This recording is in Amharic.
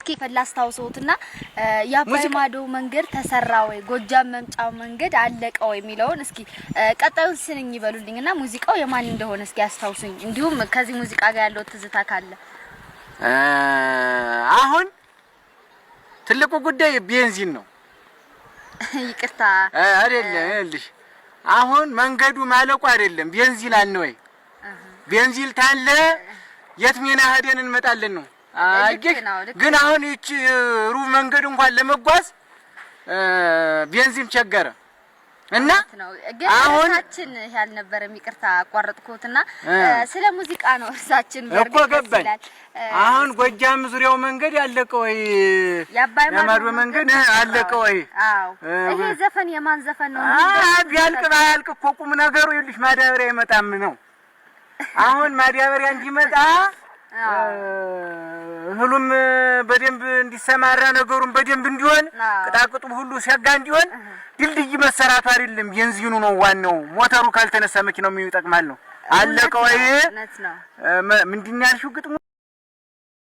እስኪ ፈላስታውሶትና የአባይ ማዶ መንገድ ተሰራ ወይ ጎጃም መምጫው መንገድ አለቀ ወይ የሚለውን እስኪ ቀጣዩን ስንኝ ይበሉልኝና ሙዚቃው የማን እንደሆነ እስኪ አስታውሱኝ እንዲሁም ከዚህ ሙዚቃ ጋር ያለው ትዝታ ካለ አሁን ትልቁ ጉዳይ ቤንዚን ነው ይቅርታ አይደለም ይልሽ አሁን መንገዱ ማለቁ አይደለም ቤንዚን አለ ወይ ቤንዚን ታለ የትሜና ሄደን እንመጣለን ነው አግህ ግን አሁን እቺ ሩብ መንገድ እንኳን ለመጓዝ ቤንዚን ቸገረ እና አሁን ታችን ያል ነበር የሚቅርታ አቋርጥኩትና ስለ ሙዚቃ ነው እርሳችን እኮ ገባኝ አሁን ጎጃም ዙሪያው መንገድ ያለቀ ወይ የአባይ ማዶ መንገድ አለቀ ወይ አዎ ይሄ ዘፈን የማን ዘፈን ነው ቢያልቅ ባያልቅ እኮ ቁም ነገሩ ይልሽ ማዳበሪያ ይመጣም ነው አሁን ማዳበሪያ እንዲመጣ ሁሉም በደንብ እንዲሰማራ ነገሩን በደንብ እንዲሆን ቅጣቅጡ ሁሉ ሲያጋ እንዲሆን ድልድይ መሰራቱ አይደለም ቤንዚኑ ነው ዋናው ሞተሩ ካልተነሳ መኪናው የሚጠቅማል ነው አለቀ ወይ ምንድን ያልሽው ግጥሙ